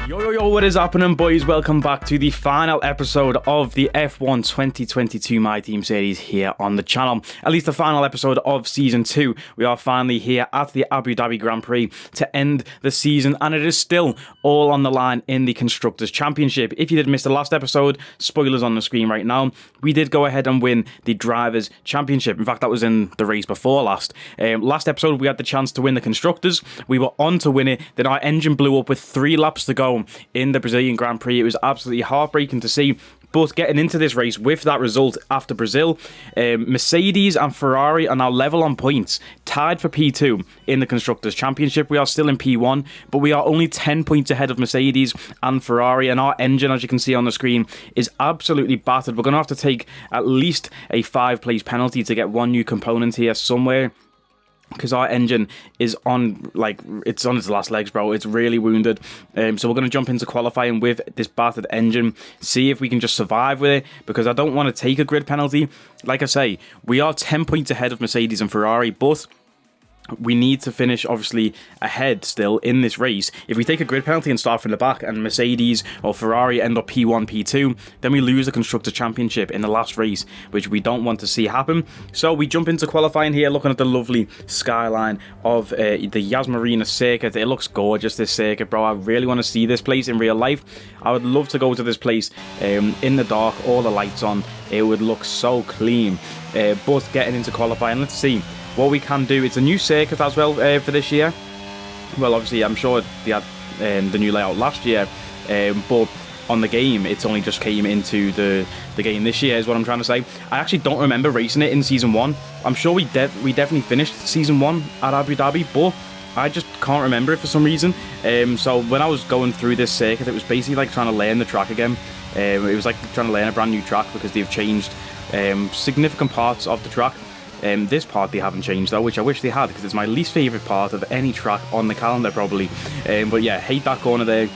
Yo, what is happening, boys? Welcome back to the final episode of the F1 2022 My Team series here on the channel. At least the final episode of Season 2. We are finally here at the Abu Dhabi Grand Prix to end the season, and it is still all on the line in the Constructors' Championship. If you did miss the last episode, spoilers on the screen right now, we did go ahead and win the Drivers' Championship. In fact, that was in the race before last. Last episode, we had the chance to win the Constructors. We were on to win it, then our engine blew up with 3 laps to go in the Brazilian Grand Prix. It was absolutely heartbreaking to see. But getting into this race with that result after Brazil, Mercedes and Ferrari are now level on points, tied for P2 in the Constructors' Championship. We are still in P1, but we are only 10 points ahead of Mercedes and Ferrari, and our engine, as you can see on the screen, is absolutely battered. We're going to have to take at least a 5-place penalty to get one new component here somewhere, because our engine is on, it's on its last legs, bro. It's really wounded. So we're going to jump into qualifying with this battered engine, see if we can just survive with it, because I don't want to take a grid penalty. Like I say, we are 10 points ahead of Mercedes and Ferrari, but we need to finish, obviously, ahead still in this race. If we take a grid penalty and start from the back and Mercedes or Ferrari end up P1, P2, then we lose the Constructors' Championship in the last race, which we don't want to see happen. So we jump into qualifying here, looking at the lovely skyline of the Yas Marina Circuit. It looks gorgeous, this circuit, bro. I really want to see this place in real life. I would love to go to this place in the dark, all the lights on. It would look so clean. But getting into qualifying, let's see what we can do. It's a new circuit as well for this year. Well, obviously, I'm sure they had the new layout last year, but on the game, it's only just came into the game this year, is what I'm trying to say. I actually don't remember racing it in Season 1. I'm sure we definitely finished Season 1 at Abu Dhabi, but I just can't remember it for some reason. So when I was going through this circuit, it was basically like trying to learn the track again. It was like trying to learn a brand new track, because they've changed significant parts of the track. This part they haven't changed though, which I wish they had, because it's my least favourite part of any track on the calendar probably. But yeah, hate that corner there.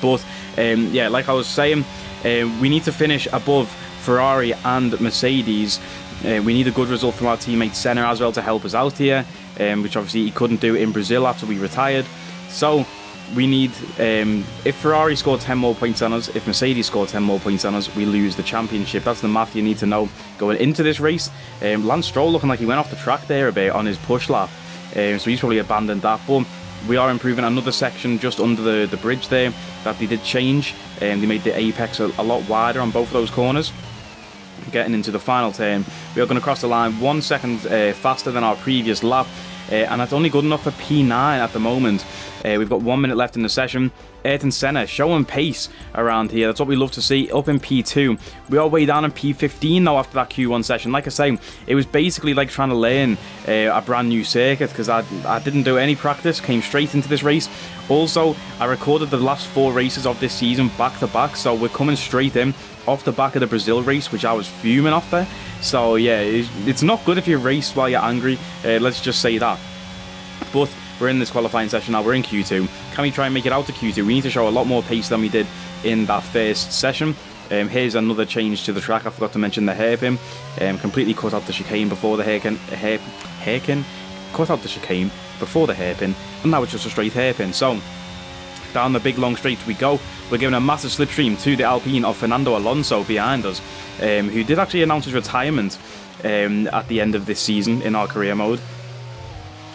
But yeah, like I was saying, we need to finish above Ferrari and Mercedes. We need a good result from our teammate Senna as well to help us out here, which obviously he couldn't do in Brazil after we retired. So we need, if Ferrari scored 10 more points on us, if Mercedes scored 10 more points on us, we lose the championship. That's the math you need to know going into this race. Lance Stroll looking like he went off the track there a bit on his push lap, so he's probably abandoned that. But we are improving another section just under the bridge there that they did change, and they made the apex a lot wider on both of those corners. Getting into the final turn, we are going to cross the line 1 second faster than our previous lap, and that's only good enough for P9 at the moment. We've got 1 minute left in the session. Ayrton Senna showing pace around here. That's what we love to see. Up in P2. We are way down in P15 now after that Q1 session. Like I say, it was basically like trying to learn a brand new circuit, because I didn't do any practice, came straight into this race. Also, I recorded the last 4 races of this season back to back, so we're coming straight in off the back of the Brazil race, which I was fuming off there. So yeah, it's not good if you race while you're angry, let's just say that. But we're in this qualifying session now, we're in Q2. Can we try and make it out to Q2? We need to show a lot more pace than we did in that first session. Here's another change to the track. I forgot to mention the hairpin. Completely cut out the chicane before the hairpin. Cut out the chicane before the hairpin, and now it's just a straight hairpin. So down the big long straight we go. We're giving a massive slipstream to the Alpine of Fernando Alonso behind us, who did actually announce his retirement at the end of this season in our career mode.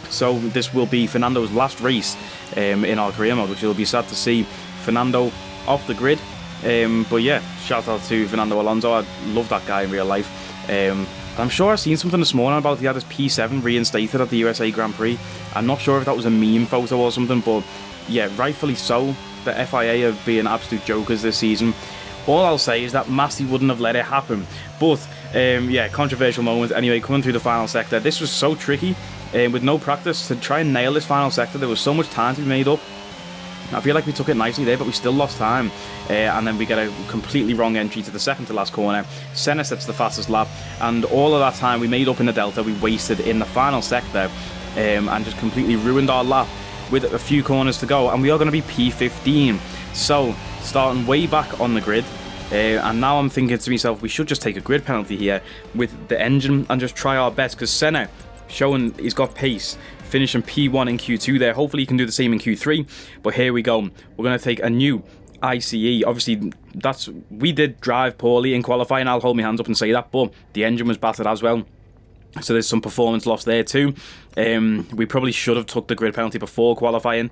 So this will be Fernando's last race in our career mode, which will be sad to see Fernando off the grid. But yeah, shout out to Fernando Alonso. I love that guy in real life. I'm sure I've seen something this morning about he had his P7 reinstated at the USA Grand Prix. I'm not sure if that was a meme photo or something, but yeah, rightfully so. The FIA are being absolute jokers this season. All I'll say is that Masti wouldn't have let it happen. But yeah, controversial moment. Anyway, coming through the final sector, this was so tricky. With no practice to try and nail this final sector, there was so much time to be made up. I feel like we took it nicely there, but we still lost time. And then we get a completely wrong entry to the second to last corner. Senna sets the fastest lap, and all of that time we made up in the delta, we wasted in the final sector, and just completely ruined our lap with a few corners to go. And we are going to be P15. So, starting way back on the grid. And now I'm thinking to myself, we should just take a grid penalty here with the engine and just try our best, because Senna showing he's got pace, finishing P1 in Q2 there. Hopefully he can do the same in Q3. But here we go. We're going to take a new ICE. Obviously, we did drive poorly in qualifying. I'll hold my hands up and say that, but the engine was battered as well. So there's some performance loss there too. We probably should have took the grid penalty before qualifying,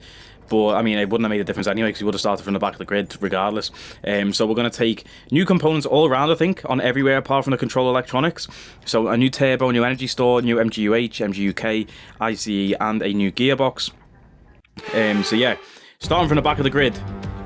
but I mean, it wouldn't have made a difference anyway because we would have started from the back of the grid regardless. So we're going to take new components all around, I think, on everywhere apart from the control electronics. So a new turbo, new energy store, new MGUH, MGUK, ICE, and a new gearbox. So yeah, starting from the back of the grid.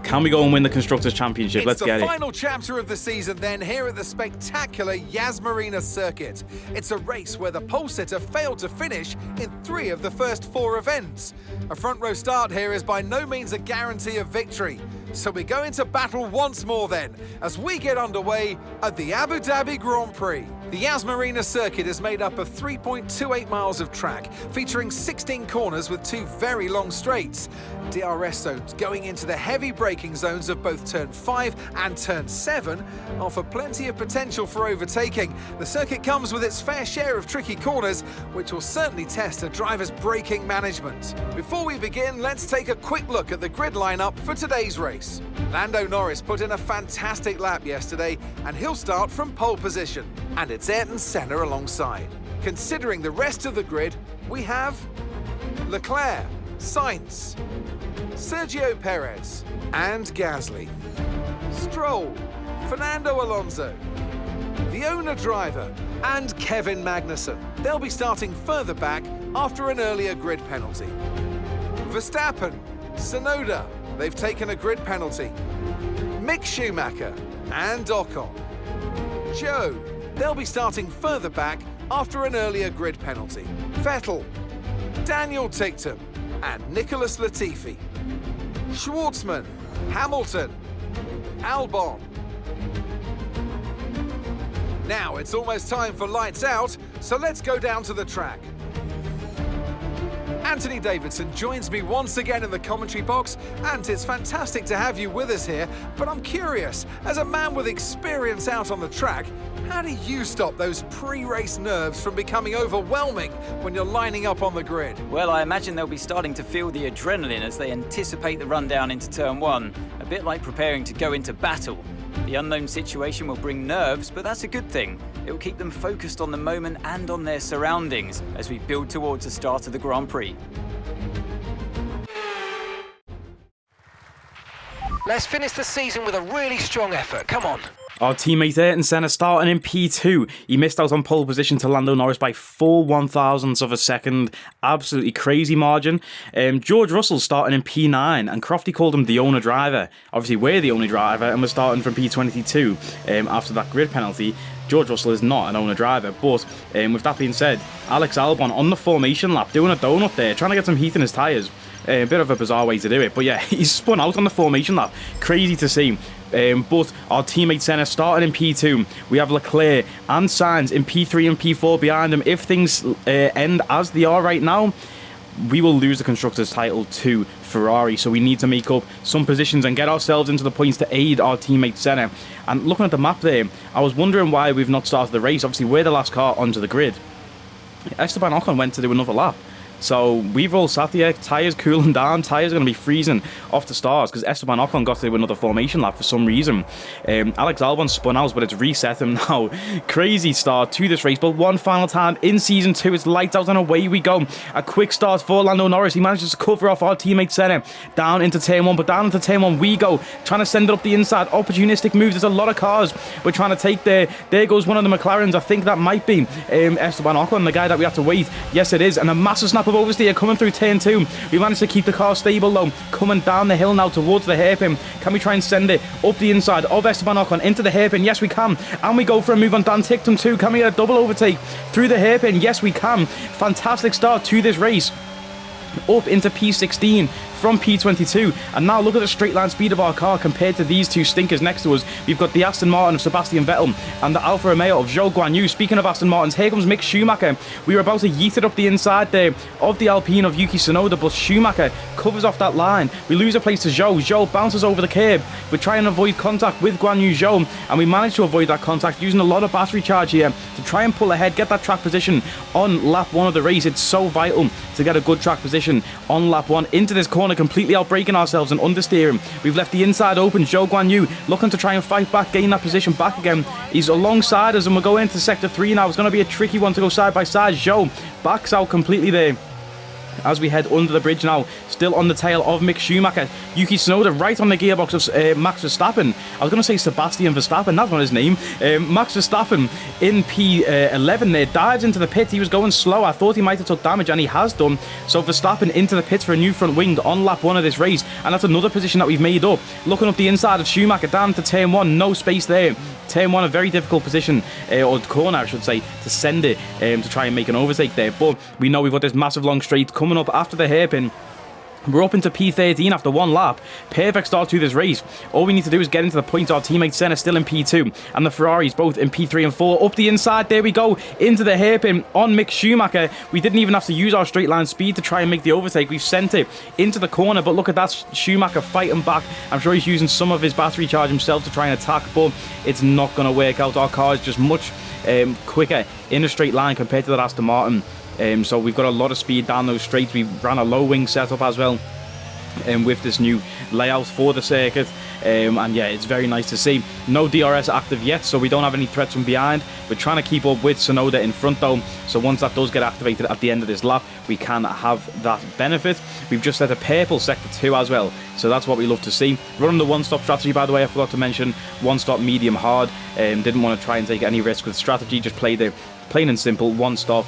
Can we go and win the Constructors' Championship? Let's get it. It's the final chapter of the season then here at the spectacular Yas Marina Circuit. It's a race where the pole sitter failed to finish in 3 of the first 4 events. A front row start here is by no means a guarantee of victory. So we go into battle once more then, as we get underway at the Abu Dhabi Grand Prix. The Yas Marina Circuit is made up of 3.28 miles of track, featuring 16 corners with 2 very long straights. DRS zones going into the heavy braking zones of both turn 5 and turn 7 offer plenty of potential for overtaking. The circuit comes with its fair share of tricky corners, which will certainly test a driver's braking management. Before we begin, let's take a quick look at the grid lineup for today's race. Lando Norris put in a fantastic lap yesterday, and he'll start from pole position. And it's Ayrton Senna alongside. Considering the rest of the grid, we have Leclerc, Sainz, Sergio Perez, and Gasly. Stroll, Fernando Alonso, the owner driver, and Kevin Magnussen. They'll be starting further back after an earlier grid penalty. Verstappen, Tsunoda, they've taken a grid penalty. Mick Schumacher and Ocon. Joe, they'll be starting further back after an earlier grid penalty. Vettel, Daniel Ticktum, and Nicholas Latifi. Schwartzman, Hamilton, Albon. Now it's almost time for lights out, so let's go down to the track. Anthony Davidson joins me once again in the commentary box, and it's fantastic to have you with us here, but I'm curious, as a man with experience out on the track, how do you stop those pre-race nerves from becoming overwhelming when you're lining up on the grid? Well, I imagine they'll be starting to feel the adrenaline as they anticipate the rundown into turn 1, a bit like preparing to go into battle. The unknown situation will bring nerves, but that's a good thing. It will keep them focused on the moment and on their surroundings as we build towards the start of the Grand Prix. Let's finish the season with a really strong effort. Come on. Our teammate Ayrton Senna starting in P2. He missed out on pole position to Lando Norris by 4 1,000ths of a second. Absolutely crazy margin. George Russell starting in P9, and Crofty called him the owner driver. Obviously, we're the only driver, and we're starting from P22 after that grid penalty. George Russell is not an owner driver, but with that being said, Alex Albon on the formation lap, doing a donut there, trying to get some heat in his tyres. A bit of a bizarre way to do it, but yeah, he's spun out on the formation lap. Crazy to see. But our teammate Senna starting in P2. We have Leclerc and Sainz in P3 and P4 behind him. If things end as they are right now, we will lose the Constructors' title to Ferrari. So we need to make up some positions and get ourselves into the points to aid our teammate Senna. And looking at the map there, I was wondering why we've not started the race. Obviously, we're the last car onto the grid. Esteban Ocon went to do another lap. So we've all sat here, tyres cooling down, tyres going to be freezing off the stars because Esteban Ocon got to do another formation lap for some reason. Alex Albon spun out, but it's reset him now. Crazy start to this race, but one final time in Season 2, it's lights out and away we go. A quick start for Lando Norris. He manages to cover off our teammate Senna down into Turn 1, but down into Turn 1 we go, trying to send it up the inside. Opportunistic moves, there's a lot of cars we're trying to take there. There goes one of the McLarens. I think that might be Esteban Ocon, the guy that we have to wait. Yes, it is, and a massive snap of oversteer coming through Turn 2. We managed to keep the car stable though, coming down the hill now towards the hairpin. Can we try and send it up the inside of Esteban Ocon into the hairpin? Yes, we can. And we go for a move on Dan Ticktum too. Can we get a double overtake through the hairpin? Yes, we can. Fantastic start to this race. Up into P16 from P22. And now look at the straight line speed of our car compared to these two stinkers next to us. We've got the Aston Martin of Sebastian Vettel and the Alfa Romeo of Zhou Guanyu. Speaking of Aston Martins, here comes Mick Schumacher. We were about to yeet it up the inside there of the Alpine of Yuki Tsunoda, but Schumacher covers off that line. We lose a place to Zhou. Zhou bounces over the curb. We're trying to avoid contact with Guanyu Zhou, and we managed to avoid that contact using a lot of battery charge here to try and pull ahead, get that track position on lap 1 of the race. It's so vital to get a good track position on lap 1 into this corner, completely outbraking ourselves and understeering. We've left the inside open. Zhou Guanyu looking to try and fight back, gain that position back again. He's alongside us, and we're going into sector 3 now. It's going to be a tricky one to go side by side. Zhou backs out completely there as we head under the bridge now, still on the tail of Mick Schumacher. Yuki Tsunoda right on the gearbox of Max Verstappen. I was going to say Sebastian Verstappen, that's not his name. Max Verstappen in P11 there, dives into the pit. He was going slow. I thought he might have took damage, and he has done. So Verstappen into the pits for a new front wing on lap 1 of this race, and that's another position that we've made up. Looking up the inside of Schumacher, down to turn 1, no space there. Turn 1, a very difficult position, or corner I should say, to send it to try and make an overtake there. But we know we've got this massive long straight coming up after the hairpin. We're up into P13 after 1 lap. Perfect start to this race. All we need to do is get into the points. Our teammate Senna still in P2, and the Ferraris both in P3 and 4. Up the inside, there we go, into the hairpin on Mick Schumacher. We didn't even have to use our straight line speed to try and make the overtake. We've sent it into the corner, but look at that, Schumacher fighting back. I'm sure he's using some of his battery charge himself to try and attack, but it's not going to work out. Our car is just much quicker in a straight line compared to that Aston Martin. So we've got a lot of speed down those straights. We ran a low wing setup as well with this new layout for the circuit. And yeah, it's very nice to see. No DRS active yet, so we don't have any threats from behind. We're trying to keep up with Tsunoda in front though, so once that does get activated at the end of this lap, we can have that benefit. We've just set a purple sector 2 as well, so that's what we love to see. Running the one-stop strategy, by the way, I forgot to mention. One-stop, medium, hard. Didn't want to try and take any risk with strategy, just play the plain and simple one-stop.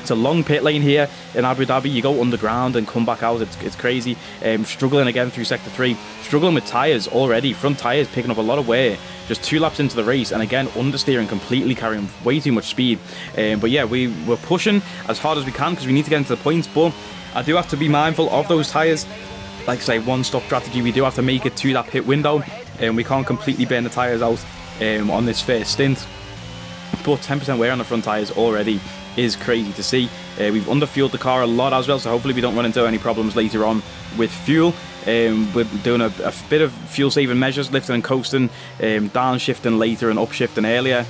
It's a long pit lane here in Abu Dhabi. You go underground and come back out. It's crazy. Struggling again through sector 3. Struggling with tyres already. Front tyres picking up a lot of wear. Just 2 laps into the race, and again understeering completely, carrying way too much speed. But yeah, we're pushing as hard as we can because we need to get into the points. But I do have to be mindful of those tyres. Like I say, one-stop strategy. We do have to make it to that pit window, and we can't completely burn the tyres out on this first stint. But 10% wear on the front tyres already is crazy to see. We've underfueled the car a lot as well, so hopefully we don't run into any problems later on with fuel. We're doing a bit of fuel saving measures, lifting and coasting, downshifting later and upshifting earlier.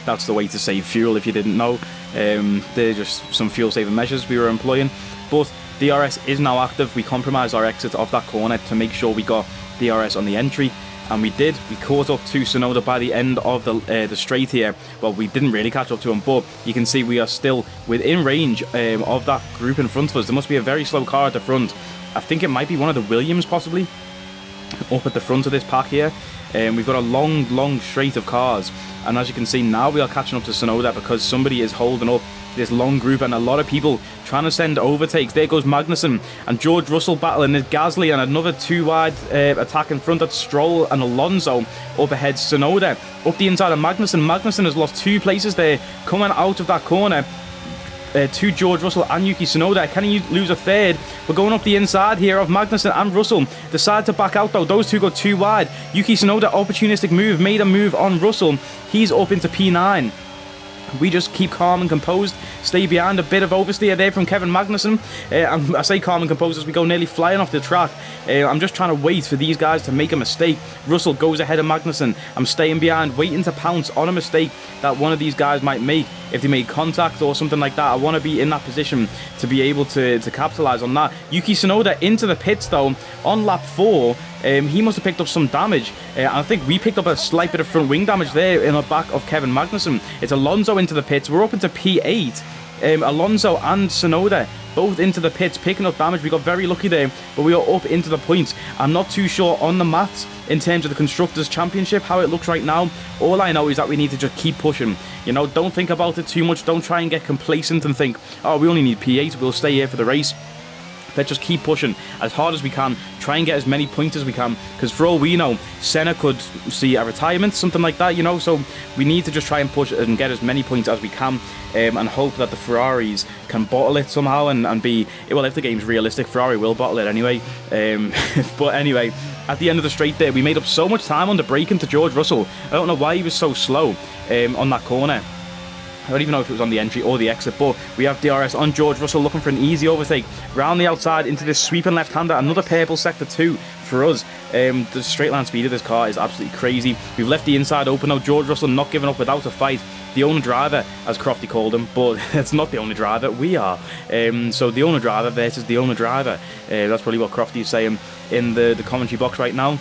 That's the way to save fuel if you didn't know. They're just some fuel saving measures we were employing. But DRS is now active. We compromised our exit off that corner to make sure we got DRS on the entry. And we did. We caught up to Tsunoda by the end of the straight here. Well, we didn't really catch up to him, but you can see we are still within range of that group in front of us. There must be a very slow car at the front. I think it might be one of the Williams, possibly, up at the front of this pack here. We've got a long straight of cars. And as you can see, now we are catching up to Tsunoda because somebody is holding up this long group and a lot of people trying to send overtakes. There goes Magnussen and George Russell battling with Gasly, and another 2 wide attack in front. That's Stroll and Alonso. Up ahead, Tsunoda up the inside of Magnussen. Magnussen has lost 2 places there coming out of that corner to George Russell and Yuki Tsunoda. Can he lose a third? We're going up the inside here of Magnussen and Russell. Decide to back out though. Those 2 go 2 wide. Yuki Tsunoda, opportunistic move, made a move on Russell. He's up into P9. We just keep calm and composed, stay behind. A bit of oversteer there from Kevin Magnussen. I say calm and composed as we go nearly flying off the track. I'm just trying to wait for these guys to make a mistake. Russell goes ahead of Magnussen. I'm staying behind, waiting to pounce on a mistake that one of these guys might make. If they make contact or something like that, I want to be in that position to be able to capitalise on that. Yuki Tsunoda into the pits though on lap 4. He must have picked up some damage. I think we picked up a slight bit of front wing damage there in the back of Kevin Magnussen. It's Alonso into the pits. We're up into P8. Alonso and Tsunoda both into the pits, picking up damage. We got very lucky there, but we are up into the points. I'm not too sure on the maths in terms of the Constructors' Championship, how it looks right now. All I know is that we need to just keep pushing. You know, don't think about it too much. Don't try and get complacent and think, oh, we only need P8, we'll stay here for the race. Let's just keep pushing as hard as we can, try and get as many points as we can, because for all we know, Senna could see a retirement, something like that, you know, so we need to just try and push and get as many points as we can, and hope that the Ferraris can bottle it somehow and be, well, if the game's realistic, Ferrari will bottle it anyway, but anyway, at the end of the straight there, we made up so much time under braking to George Russell. I don't know why he was so slow on that corner. I don't even know if it was on the entry or the exit, but we have DRS on George Russell looking for an easy overtake. Round the outside into this sweeping left-hander, another purple sector 2 for us. The straight line speed of this car is absolutely crazy. We've left the inside open now. George Russell not giving up without a fight. The owner driver, as Crofty called him, but it's not the only driver, we are. So the owner driver versus the owner driver. That's probably what Crofty is saying in the commentary box right now.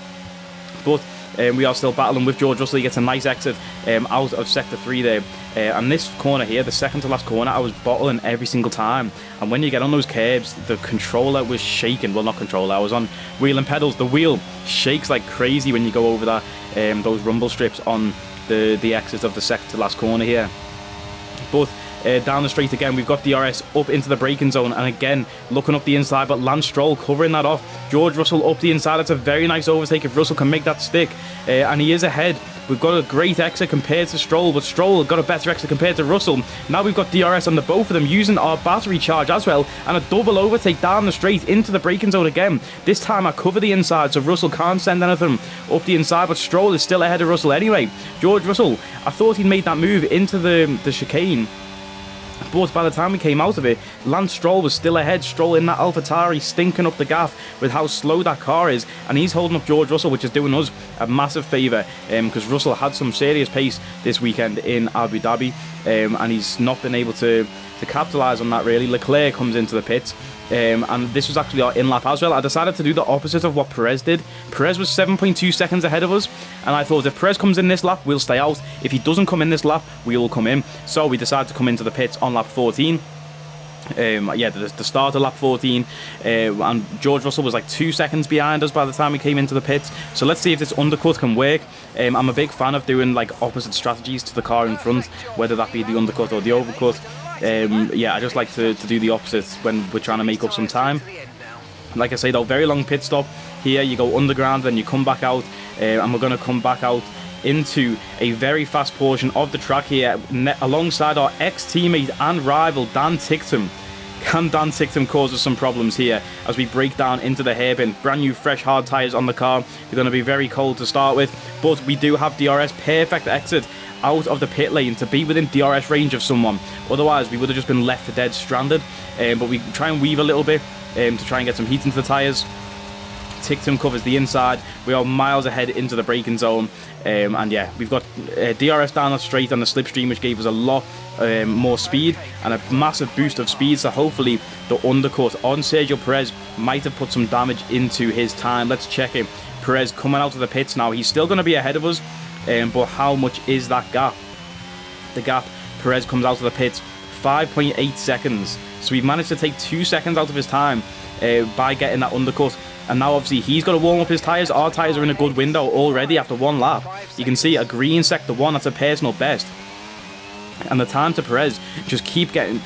But we are still battling with George Russell. He gets a nice exit out of sector 3 there. And this corner here, the second to last corner, I was bottling every single time. And when you get on those curbs, the controller was shaking. Well, not controller, I was on wheel and pedals. The wheel shakes like crazy when you go over that those rumble strips on the exit of the second to last corner here. But down the straight again, we've got DRS up into the braking zone, and again looking up the inside, but Lance Stroll covering that off. George Russell up the inside. It's a very nice overtake if Russell can make that stick, and he is ahead. We've got a great exit compared to Stroll, but Stroll got a better exit compared to Russell. Now we've got DRS on the both of them using our battery charge as well, and a double overtake down the straight into the braking zone again. This time I cover the inside so Russell can't send anything up the inside, but Stroll is still ahead of Russell anyway. George Russell, I thought he'd made that move into the chicane, but by the time we came out of it, Lance Stroll was still ahead. Stroll in that AlphaTauri stinking up the gaff with how slow that car is, and he's holding up George Russell, which is doing us a massive favour, because Russell had some serious pace this weekend in Abu Dhabi, and he's not been able to capitalise on that really. Leclerc comes into the pits, and this was actually our in-lap as well. I decided to do the opposite of what Perez did. Perez was 7.2 seconds ahead of us, and I thought if Perez comes in this lap, we'll stay out. If he doesn't come in this lap, we will come in. So we decided to come into the pits on lap 14. The start of lap 14, and George Russell was like 2 seconds behind us by the time we came into the pits. So let's see if this undercut can work. I'm a big fan of doing like opposite strategies to the car in front, whether that be the undercut or the overcut. I just like to do the opposites when we're trying to make up some time. Like I say though, very long pit stop here. You go underground, then you come back out, and we're going to come back out into a very fast portion of the track here alongside our ex-teammate and rival Dan Ticktum. Can Dan Ticktum cause us some problems here as we break down into the hairpin? Brand new fresh hard tyres on the car. They're going to be very cold to start with, but we do have DRS. Perfect exit out of the pit lane to be within DRS range of someone. Otherwise we would have just been left for dead stranded, but we try and weave a little bit to try and get some heat into the tyres. Ticktum covers the inside. We are miles ahead into the braking zone, and yeah, we've got DRS down that straight on the slipstream, which gave us a lot more speed and a massive boost of speed. So hopefully the undercut on Sergio Perez might have put some damage into his time. Let's check it. Perez coming out of the pits now. He's still going to be ahead of us, but how much is that gap? The gap, Perez comes out of the pits 5.8 seconds. So we've managed to take 2 seconds out of his time by getting that undercut. And now obviously he's got to warm up his tyres. Our tyres are in a good window already after one lap. You can see a green sector 1, that's a personal best. And the time to Perez just keep getting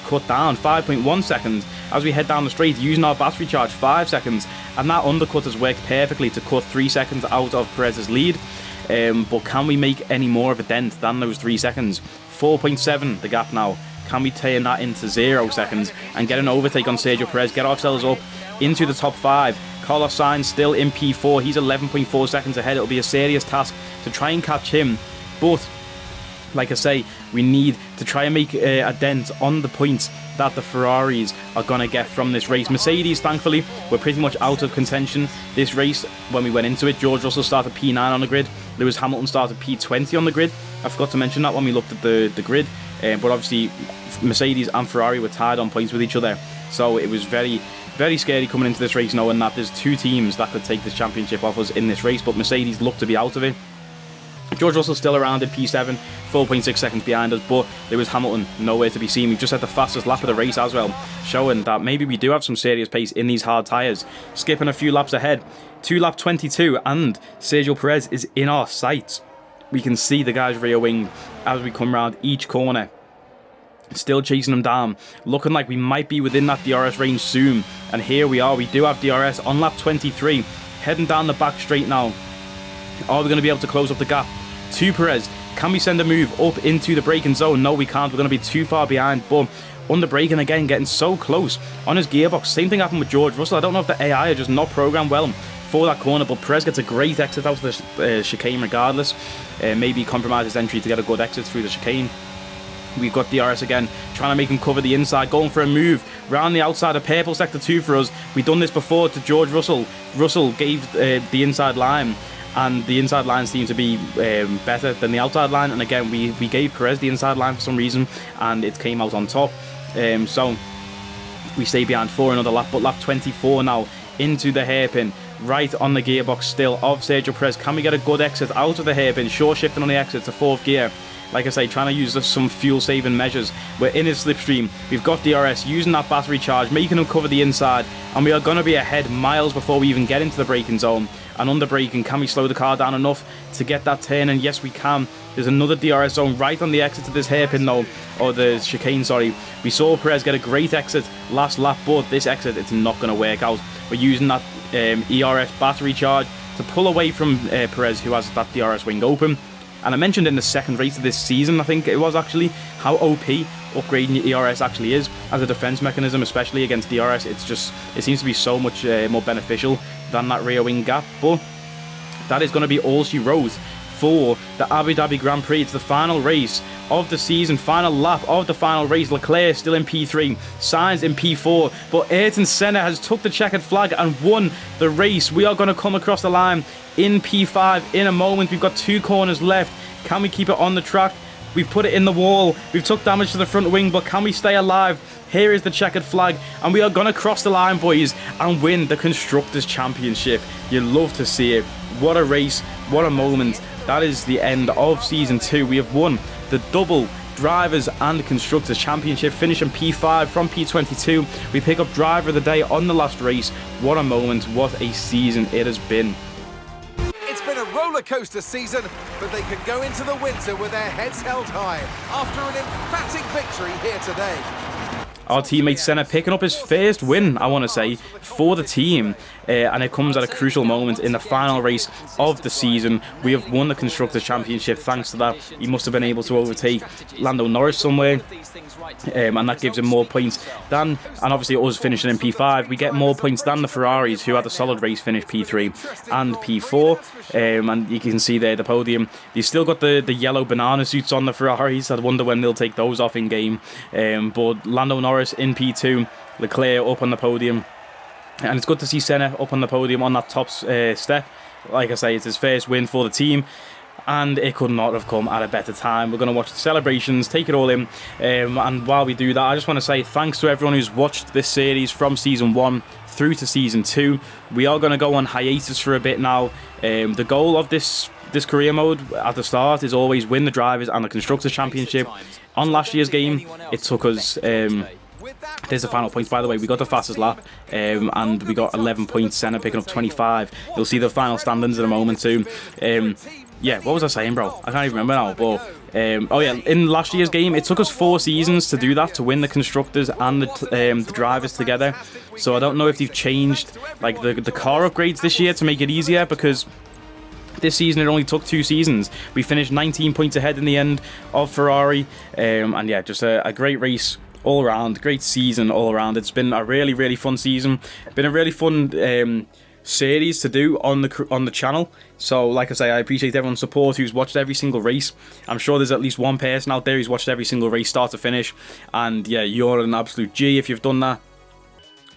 cut down, 5.1 seconds. As we head down the straight using our battery charge, 5 seconds. And that undercut has worked perfectly to cut 3 seconds out of Perez's lead. But can we make any more of a dent than those 3 seconds? 4.7 the gap now. Can we turn that into 0 seconds and get an overtake on Sergio Perez, get ourselves up into the top 5? Carlos Sainz still in P4, he's 11.4 seconds ahead. It'll be a serious task to try and catch him, but like I say, we need to try and make a dent on the points that the Ferraris are going to get from this race. Mercedes, thankfully, were pretty much out of contention this race when we went into it. George Russell started P9 on the grid, Lewis Hamilton started P20 on the grid. I forgot to mention that when we looked at the grid, but obviously Mercedes and Ferrari were tied on points with each other, so it was very, very scary coming into this race knowing that there's 2 teams that could take this championship off us in this race, but Mercedes looked to be out of it. George Russell still around in P7, 4.6 seconds behind us, but Lewis Hamilton nowhere to be seen. We've just had the fastest lap of the race as well, showing that maybe we do have some serious pace in these hard tyres. Skipping a few laps ahead to lap 22, and Sergio Perez is in our sights. We can see the guy's rear wing as we come round each corner. Still chasing them down, looking like we might be within that DRS range soon. And here we are, we do have DRS on lap 23, heading down the back straight now. Are we going to be able to close up the gap to Perez? Can we send a move up into the braking zone? No, we can't. We're going to be too far behind, but under braking again, getting so close on his gearbox. Same thing happened with George Russell. I don't know if the AI are just not programmed well for that corner, but Perez gets a great exit out of the chicane regardless. Maybe compromise his entry to get a good exit through the chicane. We've got DRS again, trying to make him cover the inside, going for a move round the outside of purple sector 2 for us. We've done this before to George Russell. Russell gave the inside line, and the inside line seemed to be better than the outside line. And again, we gave Perez the inside line for some reason, and it came out on top. So we stay behind for another lap, but lap 24 now, into the hairpin, right on the gearbox still of Sergio Perez. Can we get a good exit out of the hairpin? Short shifting on the exit to 4th gear. Like I say, trying to use some fuel-saving measures. We're in his slipstream. We've got DRS, using that battery charge, making him cover the inside, and we are going to be ahead miles before we even get into the braking zone. And under braking, can we slow the car down enough to get that turn? And yes, we can. There's another DRS zone right on the exit to this hairpin though, or the chicane, sorry. We saw Perez get a great exit last lap, but this exit, it's not going to work out. We're using that ERS battery charge to pull away from Perez, who has that DRS wing open. And I mentioned in the second race of this season, I think it was actually, how OP upgrading your ERS actually is as a defense mechanism, especially against DRS. It seems to be so much more beneficial than that rear wing gap. But that is going to be all she wrote for the Abu Dhabi Grand Prix. It's the final race of the season, final lap of the final race. Leclerc still in P3, Sainz in P4, but Ayrton Senna has took the checkered flag and won the race. We are going to come across the line in P5 in a moment. We've got 2 corners left. Can we keep it on the track? We've put it in the wall. We've took damage to the front wing, but can we stay alive? Here is the checkered flag, and we are going to cross the line, boys, and win the Constructors' Championship. You love to see it. What a race. What a moment. That is the end of Season 2. We have won the double Drivers and Constructors Championship, finishing P5 from P22. We pick up Driver of the Day on the last race. What a moment. What a season it has been. It's been a roller coaster season, but they can go into the winter with their heads held high after an emphatic victory here today. Our teammate Senna picking up his first win, I want to say, for the team. And it comes at a crucial moment in the final race of the season. We have won the Constructors' Championship thanks to that. He must have been able to overtake Lando Norris somewhere. And that gives him more points than, and obviously us finishing in P5, we get more points than the Ferraris, who had a solid race finish P3 and P4. And you can see there the podium. You've still got the yellow banana suits on the Ferraris. I wonder when they'll take those off in game. But Lando Norris in P2, Leclerc up on the podium. And it's good to see Senna up on the podium on that top step. Like I say, it's his first win for the team, and it could not have come at a better time. We're going to watch the celebrations, take it all in, and while we do that, I just want to say thanks to everyone who's watched this series from Season 1 through to Season 2. We are going to go on hiatus for a bit now. The goal of this career mode at the start is always win the Drivers and the Constructors Championship. On last year's game, it took us... There's the final points, by the way. We got the fastest lap, and we got 11 points. Senna picking up 25. You'll see the final standings in a moment too. Yeah, what was I saying, bro? I can't even remember now. But oh yeah, in last year's game, it took us 4 seasons to do that, to win the Constructors and the Drivers together. So I don't know if they've changed like the car upgrades this year to make it easier, because this season it only took 2 seasons. We finished 19 points ahead in the end of Ferrari, and yeah, just a great race all around, great season all around. It's been a really fun season. Been a really fun series to do on the channel. So like I say, I appreciate everyone's support who's watched every single race. I'm sure there's at least one person out there who's watched every single race start to finish, and yeah, you're an absolute G if you've done that.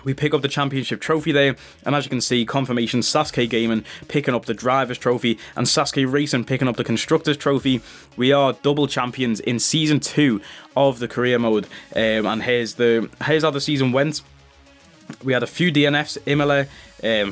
We pick up the championship trophy there, and as you can see, confirmation Sasuke Gaming picking up the Drivers Trophy and Sasuke Racing picking up the Constructors Trophy. We are double champions in Season 2 of the career mode, and here's how the season went. We had a few DNFs, Imola,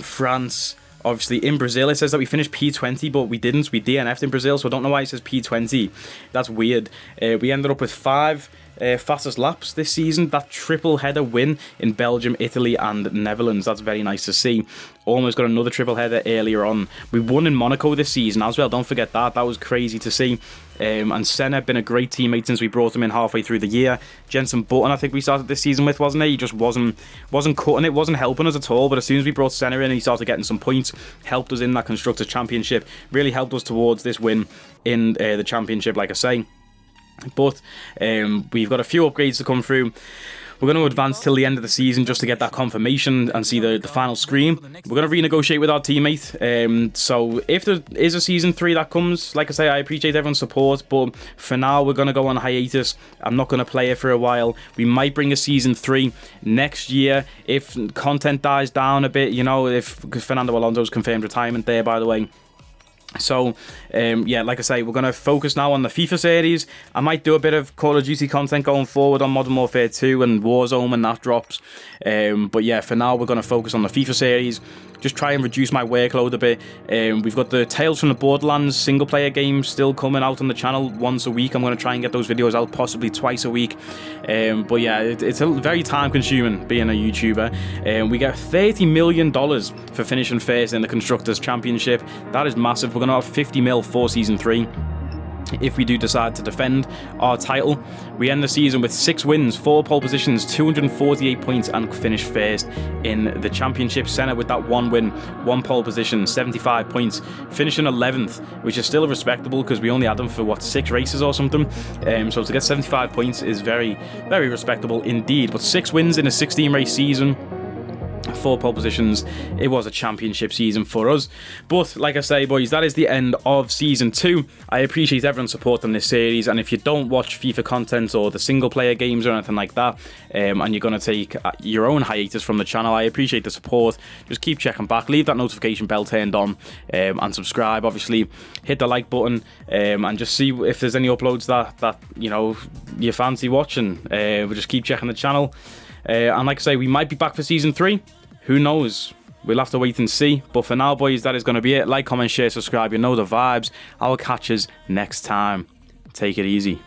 France, obviously in Brazil it says that we finished P20, but we didn't. We DNF'd in Brazil, so I don't know why it says P20. That's weird. We ended up with 5 fastest laps this season. That triple header win in Belgium, Italy and Netherlands, that's very nice to see. Almost got another triple header earlier on. We won in Monaco this season as well, don't forget that. That was crazy to see. And Senna been a great teammate since we brought him in halfway through the year. Jenson Button, I think we started this season with, wasn't he? He just wasn't cutting it, wasn't helping us at all. But as soon as we brought Senna in, he started getting some points, helped us in that Constructors Championship, really helped us towards this win in the Championship, like I say. But we've got a few upgrades to come through. We're going to advance till the end of the season just to get that confirmation and see the final screen. We're going to renegotiate with our teammate. So if there is a Season 3 that comes, like I say, I appreciate everyone's support. But for now, we're going to go on hiatus. I'm not going to play it for a while. We might bring a Season 3 next year if content dies down a bit. You know, if Fernando Alonso's confirmed retirement there, by the way. So, yeah, like I say, we're going to focus now on the FIFA series. I might do a bit of Call of Duty content going forward on Modern Warfare 2 and Warzone when that drops. But yeah, for now, we're going to focus on the FIFA series. Just try and reduce my workload a bit. We've got the Tales from the Borderlands single-player games still coming out on the channel once a week. I'm going to try and get those videos out possibly twice a week. But yeah, it's a very time-consuming being a YouTuber. We get $30 million for finishing first in the Constructors Championship. That is massive. We're going to have 50 mil for Season 3. If we do decide to defend our title. We end the season with 6 wins, 4 pole positions, 248 points and finish first in the championship. Senna with that 1 win, 1 pole position, 75 points, finishing 11th, which is still respectable because we only had them for, what, 6 races or something. So to get 75 points is very, very respectable indeed. But 6 wins in a 16-race season, 4 pole positions. It was a championship season for us. But like I say, boys, that is the end of Season 2. I appreciate everyone's support on this series, and if you don't watch FIFA content or the single player games or anything like that, and you're going to take your own hiatus from the channel, I appreciate the support. Just keep checking back, leave that notification bell turned on, and subscribe. Obviously hit the like button, and just see if there's any uploads that you know you fancy watching. We'll just keep checking the channel. And like I say, we might be back for Season 3. Who knows? We'll have to wait and see. But for now, boys, that is going to be it. Like, comment, share, subscribe. You know the vibes. I'll catch us next time. Take it easy.